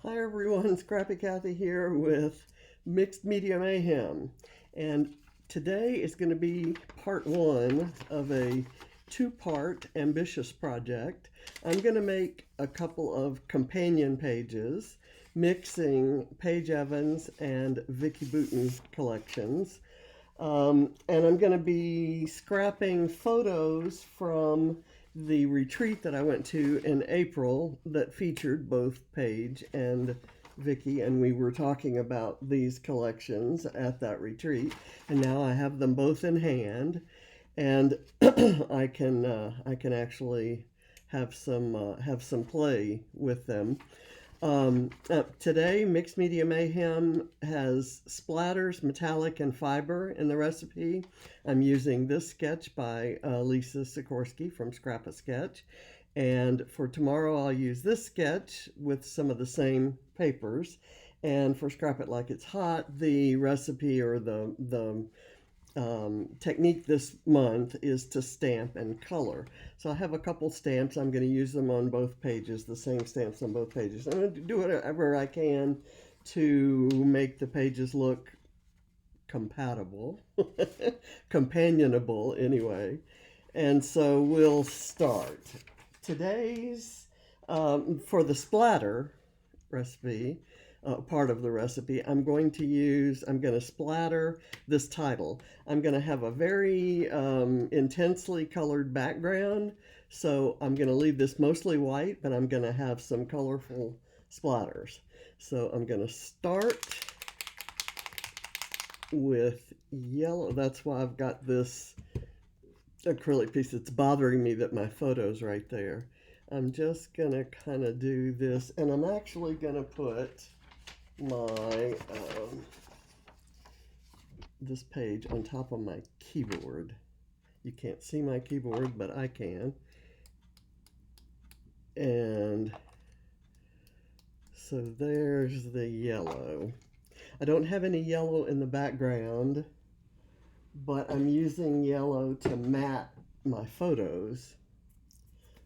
Hi everyone, Scrappy Kathy here with Mixed Media Mayhem. And today is going to be part one of a two-part ambitious project. I'm going to make a couple of companion pages mixing Paige Evans and Vicki Boutin collections. And I'm going to be scrapping photos from the retreat that I went to in April that featured both Paige and Vicki, and we were talking about these collections at that retreat. And now I have them both in hand, and I can actually have some play with them. Today, Mixed Media Mayhem has splatters, metallic, and fiber in the recipe. I'm using this sketch by Lisa Sikorsky from Scrap a Sketch. And for tomorrow, I'll use this sketch with some of the same papers. And for Scrap It Like It's Hot, the recipe or the technique this month is to stamp and color. So I have a couple stamps. I'm going to use them on both pages, the same stamps on both pages. I'm going to do whatever I can to make the pages look compatible, companionable anyway. And so we'll start. Today's, for the splatter recipe, part of the recipe, I'm going to splatter this title. I'm going to have a very intensely colored background, so I'm going to leave this mostly white, but I'm going to have some colorful splatters. So I'm going to start with yellow. That's why I've got this acrylic piece. It's bothering me that my photo's right there. I'm just going to kind of do this, and I'm actually going to put my this page on top of my keyboard. You can't see my keyboard, but I can. And so there's the yellow. I don't have any yellow in the background, but I'm using yellow to matte my photos,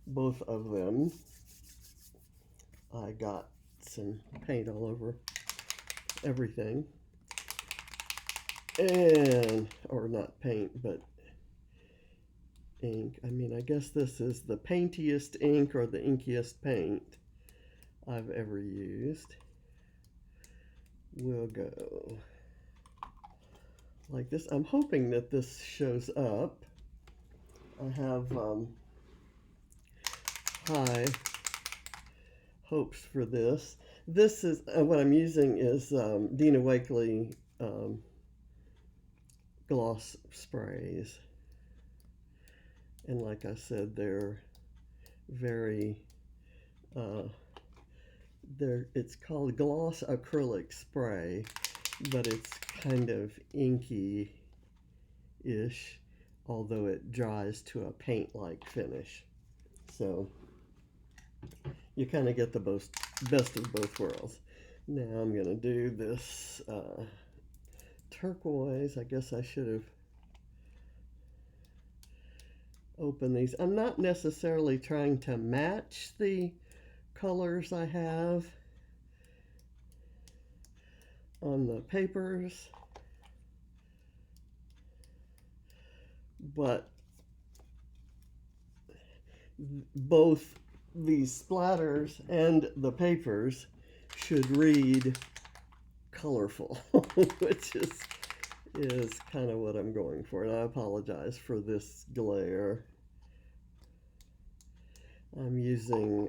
both of them. I got some paint all over everything, and or not paint but ink. I guess this is the paintiest ink or the inkiest paint I've ever used. We'll go like this. I'm hoping that this shows up. I have high hopes for this. This is what I'm using is Dina Wakley gloss sprays, and like I said, they're very it's called gloss acrylic spray, but it's kind of inky ish, although it dries to a paint like finish. So you kind of get the best of both worlds. Now I'm going to do this turquoise. I guess I should have opened these. I'm not necessarily trying to match the colors I have on the papers, but both these splatters and the papers should read colorful, which is kind of what I'm going for, and I apologize for this glare. I'm using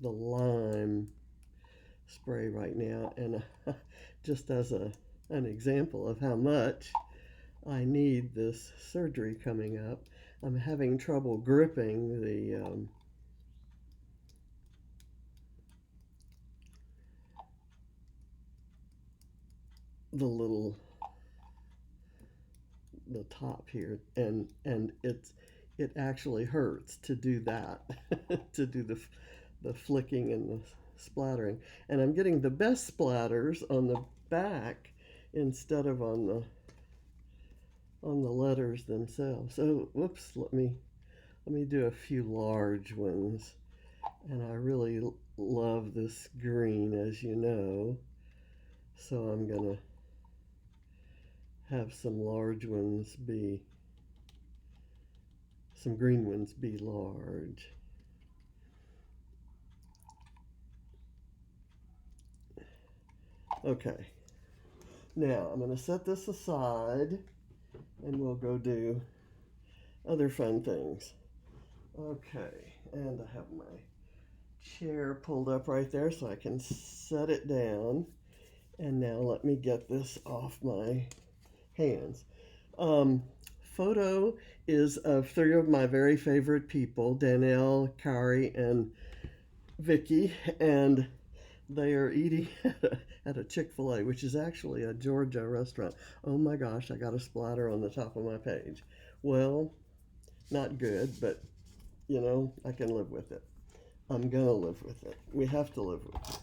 the lime spray right now, and just as an example of how much I need this surgery coming up, I'm having trouble gripping the top here, and it actually hurts to do that, to do the flicking and the splattering. And I'm getting the best splatters on the back instead of on the letters themselves. So whoops, let me do a few large ones. And I really love this green, as you know. So I'm gonna have some green ones be large. Okay, now I'm gonna set this aside and we'll go do other fun things. Okay, and I have my chair pulled up right there so I can set it down. And now let me get this off my hands. Photo is of three of my very favorite people, Danelle, Kari, and Vicki, and they are eating at a Chick-fil-A, which is actually a Georgia restaurant. Oh my gosh, I got a splatter on the top of my page. Well, not good, but you know, I can live with it. I'm gonna live with it. We have to live with it.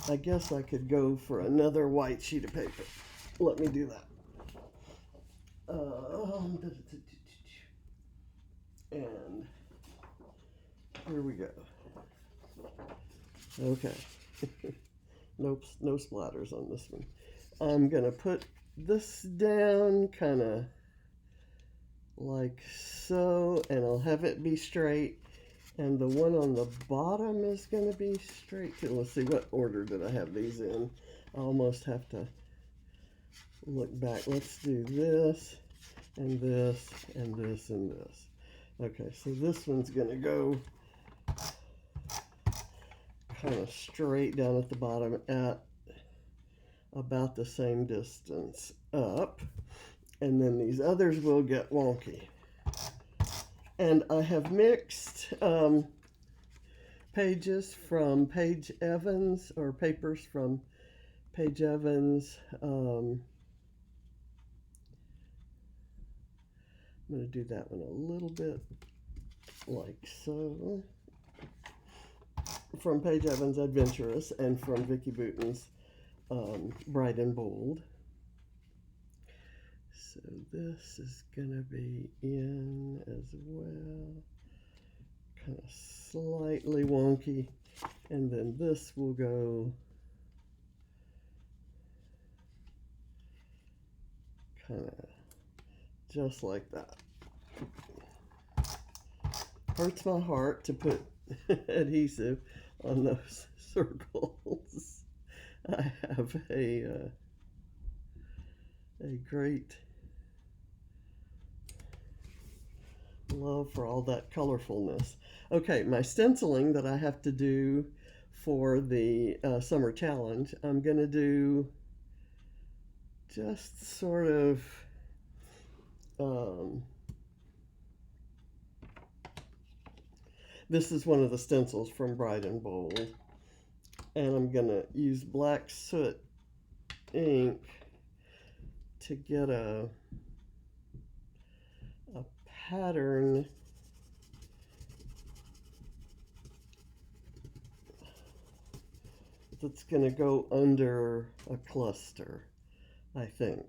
I guess I could go for another white sheet of paper. Let me do that. And here we go. Okay. Nope, no splatters on this one. I'm gonna put this down kind of like so, and I'll have it be straight. And the one on the bottom is going to be straight too. Let's see, what order did I have these in? I almost have to look back. Let's do this, and this, and this, and this. Okay, so this one's going to go kind of straight down at the bottom at about the same distance up. And then these others will get wonky. And I have mixed pages from Paige Evans, or papers from Paige Evans. I'm going to do that one a little bit like so. From Paige Evans' Adventurous, and from Vicki Bouton's Bright and Bold. So this is gonna be in as well, kind of slightly wonky, and then this will go kind of just like that. Hurts my heart to put adhesive on those circles. I have a great love for all that colorfulness. Okay, my stenciling that I have to do for the summer challenge, I'm going to do just sort of this is one of the stencils from Bright and Bold, and I'm going to use black soot ink to get a pattern that's going to go under a cluster, I think.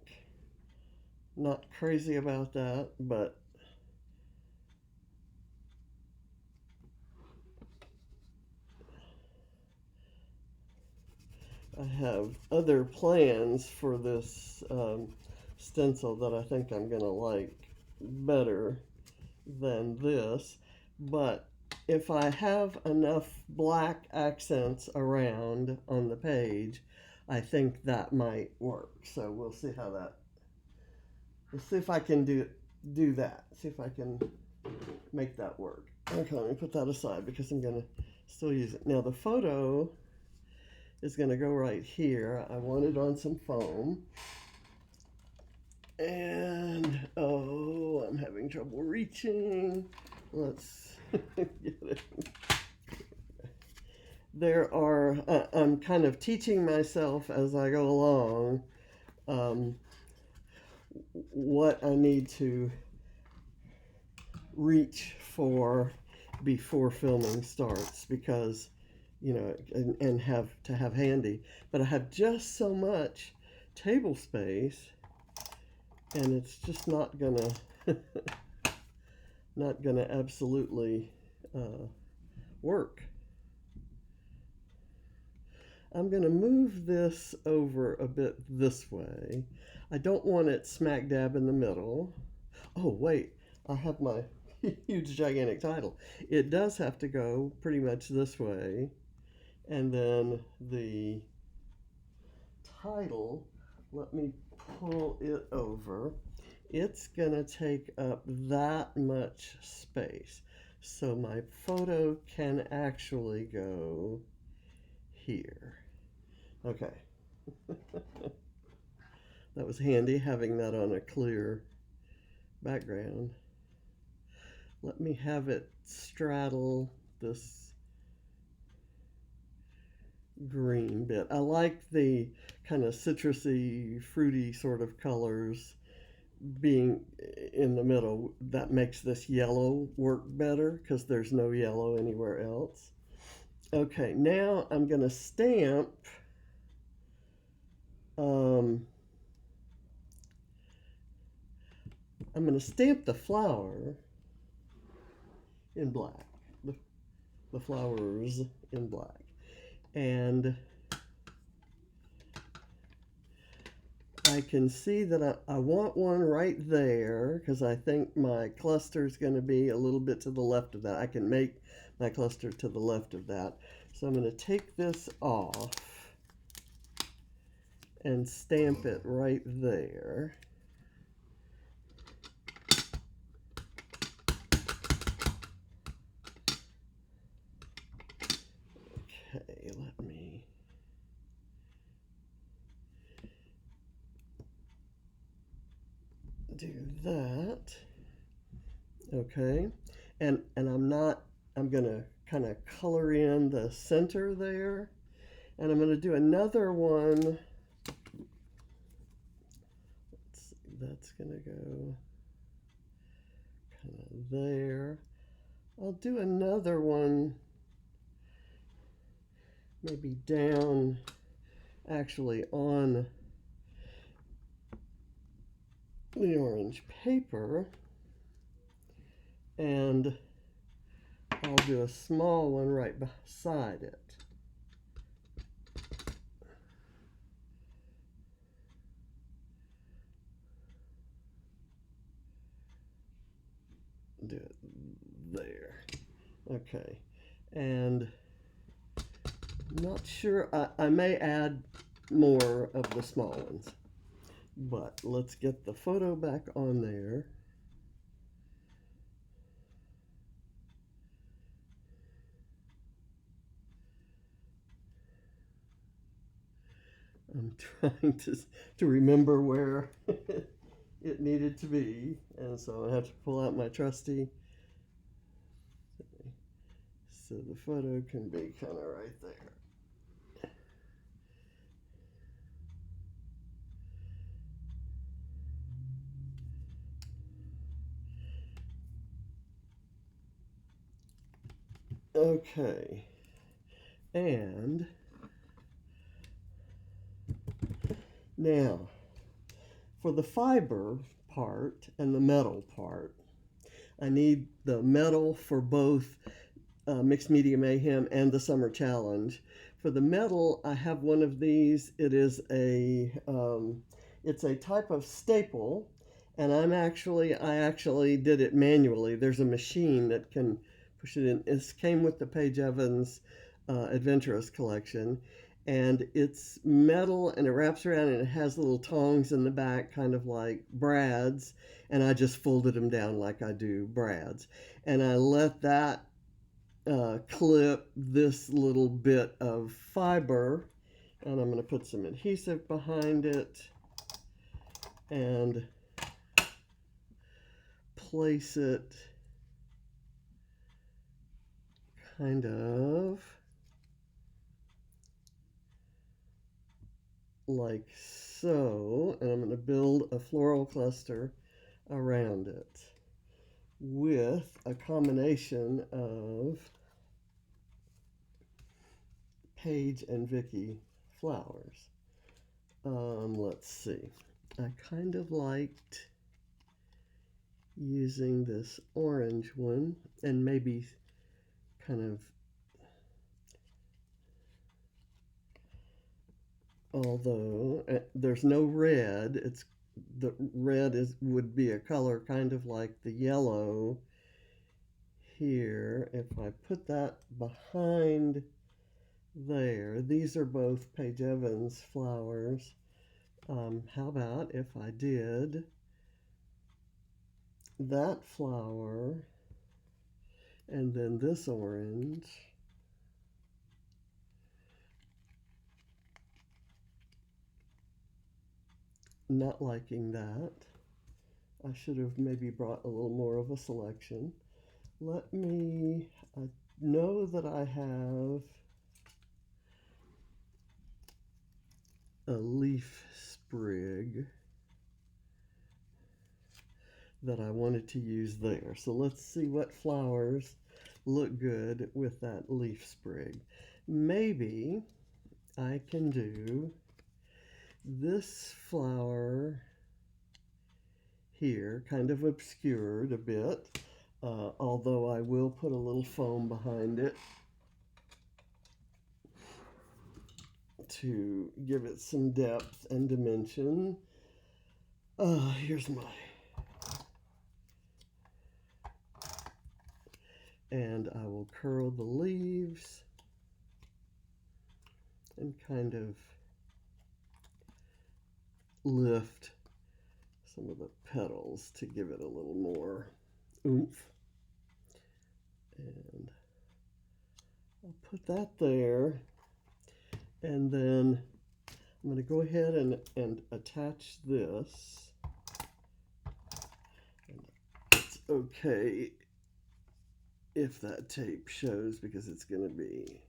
Not crazy about that, but I have other plans for this stencil that I think I'm going to like better than this. But if I have enough black accents around on the page, I think that might work. So we'll see how that, we'll see if I can do that. See if I can make that work. Okay, let me put that aside because I'm going to still use it. Now the photo is going to go right here. I want it on some foam. And, oh, I'm having trouble reaching. Let's get it. There are, I'm kind of teaching myself as I go along what I need to reach for before filming starts, because you know, and have to have handy. But I have just so much table space, and it's just not gonna not gonna absolutely work. I'm going to move this over a bit this way. I don't want it smack dab in the middle. Oh, wait, I have my huge, gigantic title. It does have to go pretty much this way. And then the title, let me pull it over. It's going to take up that much space. So my photo can actually go here. Okay. That was handy having that on a clear background. Let me have it straddle this green bit. I like the kind of citrusy, fruity sort of colors being in the middle. That makes this yellow work better because there's no yellow anywhere else. Okay, now I'm going to stamp I'm going to stamp the flower in black, the flowers in black. And I can see that I want one right there because I think my cluster is going to be a little bit to the left of that. I can make my cluster to the left of that. So I'm going to take this off and stamp it right there. Okay, let me do that. Okay, and I'm gonna kind of color in the center there, and I'm gonna do another one. Let's see, that's gonna go kind of there. I'll do another one maybe down actually on the orange paper, and I'll do a small one right beside it. Do it there. Okay, and I'm not sure, I may add more of the small ones, but let's get the photo back on there. I'm trying to remember where it needed to be, and so I have to pull out my trusty so the photo can be kind of right there. Okay, and now for the fiber part and the metal part, I need the metal for both Mixed Media Mayhem and the Summer Challenge. For the metal, I have one of these. It is it's a type of staple, and I actually did it manually. There's a machine that can push it in. This came with the Paige Adventurous collection, and it's metal and it wraps around and it has little tongs in the back, kind of like brads, and I just folded them down like I do brads, and I let that clip this little bit of fiber, and I'm going to put some adhesive behind it and place it kind of like so, and I'm going to build a floral cluster around it with a combination of Paige and Vicki flowers. Let's see. I kind of liked using this orange one and maybe kind of although there's no red. It's the red would be a color kind of like the yellow here. If I put that behind there, these are both Paige Evans flowers. How about if I did that flower and then this orange? Not liking that. I should have maybe brought a little more of a selection. I know that I have a leaf sprig that I wanted to use there. So let's see what flowers look good with that leaf sprig. Maybe I can do this flower here, kind of obscured a bit, although I will put a little foam behind it to give it some depth and dimension. Here's my, and I will curl the leaves and kind of lift some of the petals to give it a little more oomph. And I'll put that there. And then I'm going to go ahead and attach this. And it's okay if that tape shows because it's going to be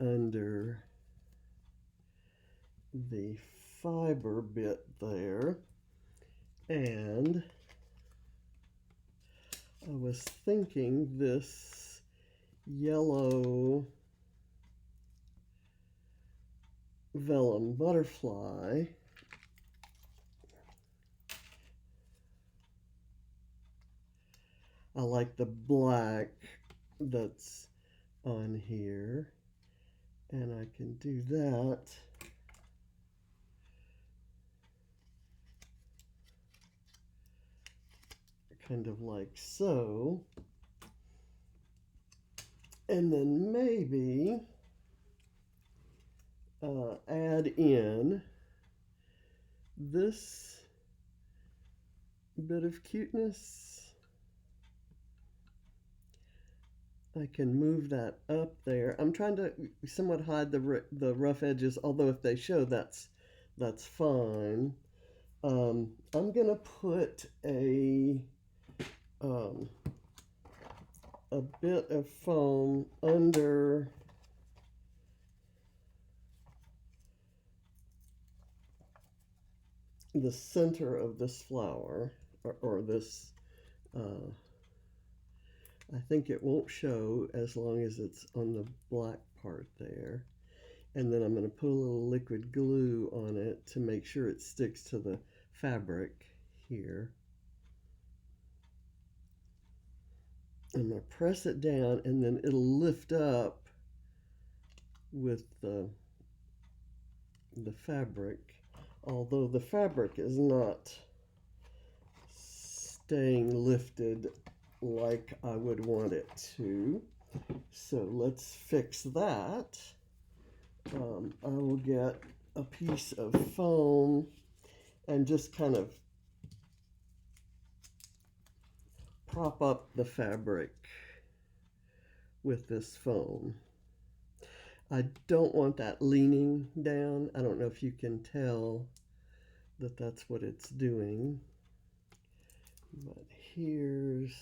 under the fiber bit there. And I was thinking this yellow vellum butterfly I like the black that's on here, and I can do that kind of like so. And then maybe add in this bit of cuteness. I can move that up there. I'm trying to somewhat hide the rough edges, although if they show, that's fine. I'm gonna put a bit of foam under the center of this flower, or this, I think it won't show as long as it's on the black part there. And then I'm going to put a little liquid glue on it to make sure it sticks to the fabric here. I'm going to press it down, and then it'll lift up with the fabric, although the fabric is not staying lifted like I would want it to. So let's fix that. I will get a piece of foam and just kind of prop up the fabric with this foam. I don't want that leaning down. I don't know if you can tell that that's what it's doing, but here's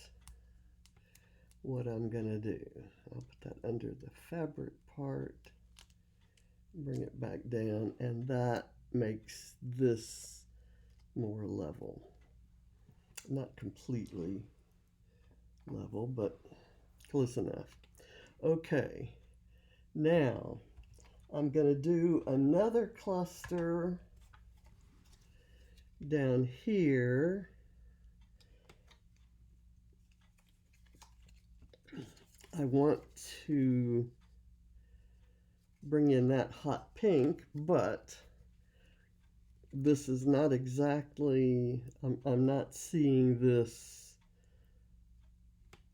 what I'm gonna do. I'll put that under the fabric part, bring it back down, and that makes this more level. Not completely level, but close enough. Okay, now I'm gonna do another cluster down here. I want to bring in that hot pink, but this is not exactly, I'm not seeing this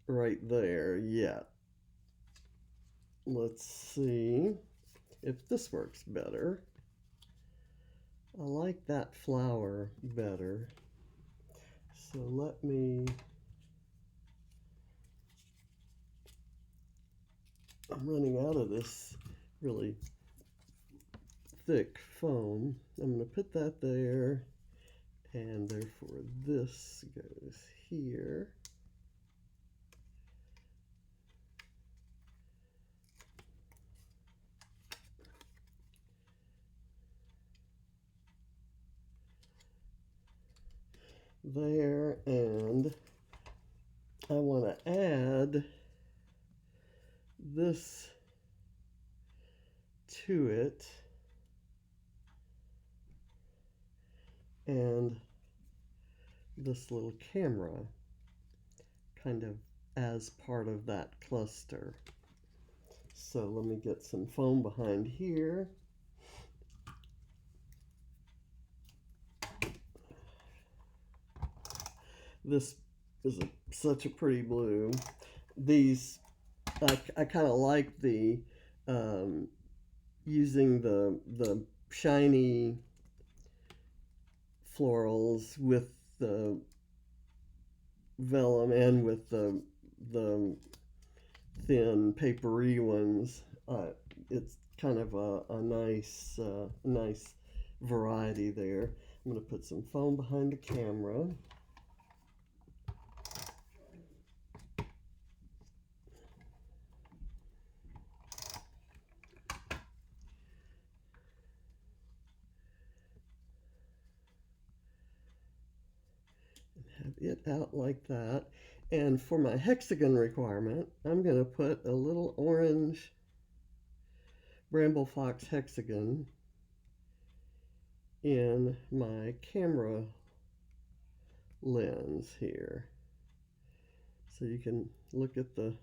right there yet. Let's see if this works better. I like that flower better. So let me, I'm running out of this really thick foam. I'm going to put that there, and therefore this goes here. There, and I want to add this to it, and this little camera kind of as part of that cluster. So let me get some foam behind here. This is such a pretty blue. These, I kind of like the using the shiny florals with the vellum and with the thin papery ones. It's kind of a nice nice variety there. I'm going to put some foam behind the camera. Have it out like that. And for my hexagon requirement, I'm going to put a little orange Bramble Fox hexagon in my camera lens here. So you can look at the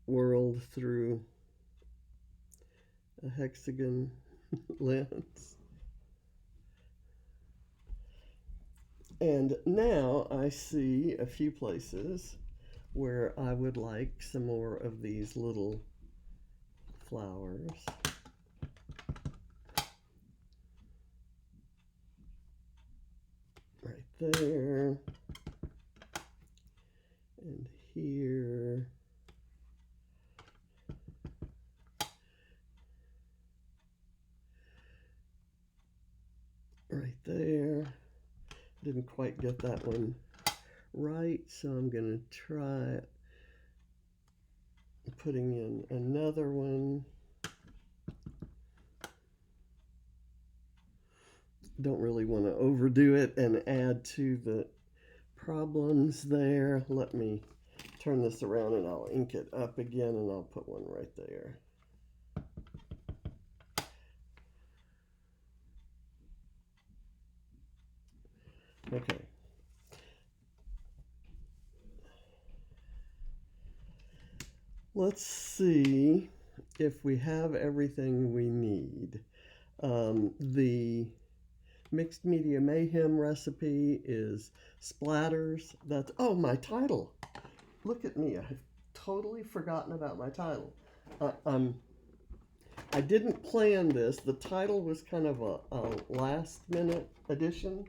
world through a hexagon lens. And now I see a few places where I would like some more of these little flowers. Right there. And here. Right there. Didn't quite get that one right, so I'm going to try putting in another one. Don't really want to overdo it and add to the problems there. Let me turn this around and I'll ink it up again, and I'll put one right there. Okay. Let's see if we have everything we need. The Mixed Media Mayhem recipe is splatters. That's, oh, my title. Look at me. I've totally forgotten about my title. I didn't plan this. The title was kind of a last minute addition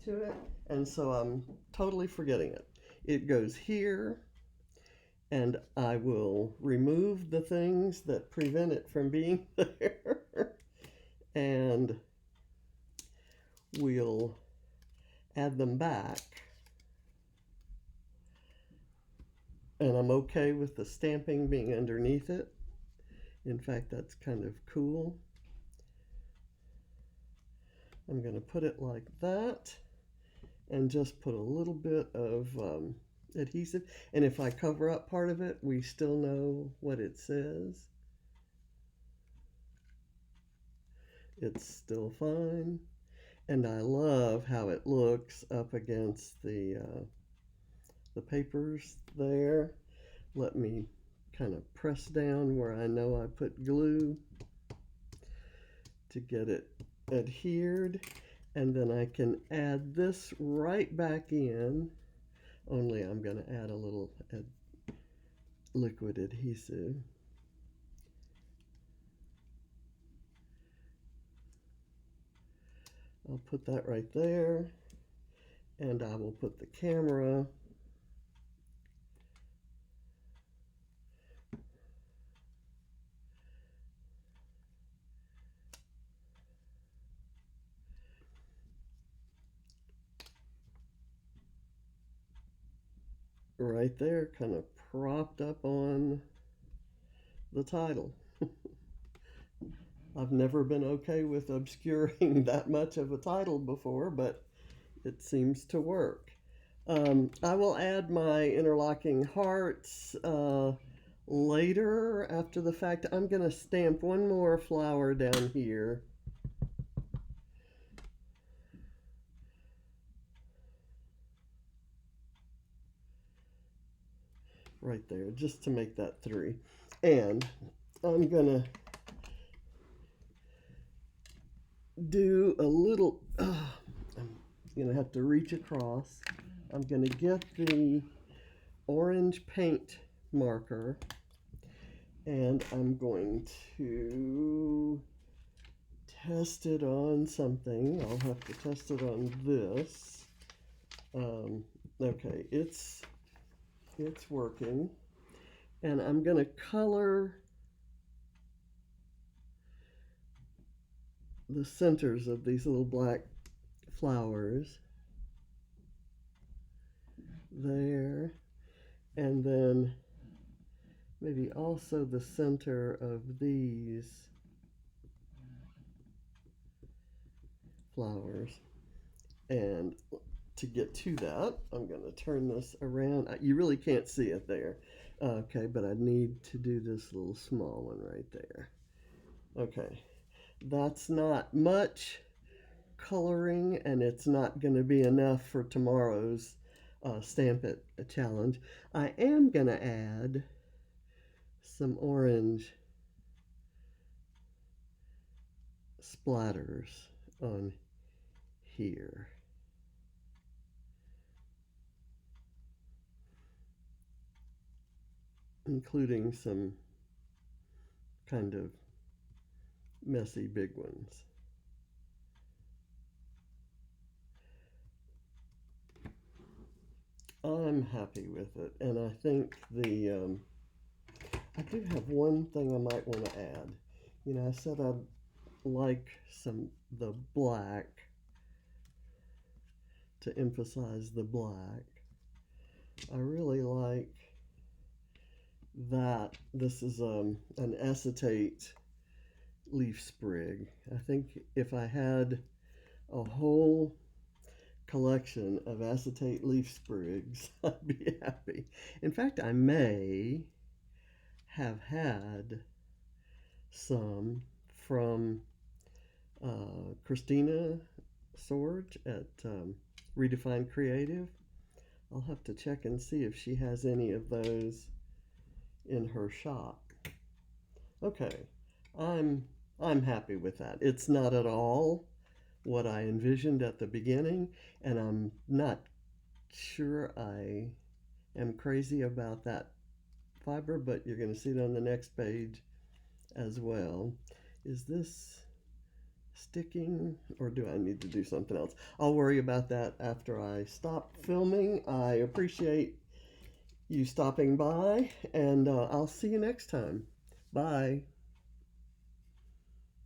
to it, and so I'm totally forgetting it. It goes here, and I will remove the things that prevent it from being there, and we'll add them back. And I'm okay with the stamping being underneath it. In fact, that's kind of cool. I'm going to put it like that and just put a little bit of adhesive. And if I cover up part of it, we still know what it says. It's still fine. And I love how it looks up against the papers there. Let me kind of press down where I know I put glue to get it adhered, and then I can add this right back in, only I'm going to add a little liquid adhesive. I'll put that right there, and I will put the camera right there, kind of propped up on the title. I've never been okay with obscuring that much of a title before, but it seems to work. I will add my interlocking hearts later after the fact. I'm going to stamp one more flower down here. Right there, just to make that 3. And I'm going to do a little, I'm going to have to reach across. I'm going to get the orange paint marker, and I'm going to test it on something. I'll have to test it on this. Okay, it's working. And I'm going to color the centers of these little black flowers there, and then maybe also the center of these flowers. And to get to that, I'm going to turn this around. You really can't see it there. Okay, but I need to do this little small one right there. Okay, that's not much coloring, and it's not going to be enough for tomorrow's Stamp It challenge. I am going to add some orange splatters on here. Including some kind of messy big ones. I'm happy with it, and I think I do have one thing I might want to add. You know, I said I'd like the black, to emphasize the black. I really like that this is an acetate leaf sprig. I think if I had a whole collection of acetate leaf sprigs, I'd be happy. In fact, I may have had some from Christina Sorge at Redefined Creative. I'll have to check and see if she has any of those in her shop. Okay, I'm happy with that. It's not at all what I envisioned at the beginning, and I'm not sure I am crazy about that fiber, but you're going to see it on the next page as well. Is this sticking, or do I need to do something else? I'll worry about that after I stop filming. I appreciate you stopping by, and I'll see you next time. Bye.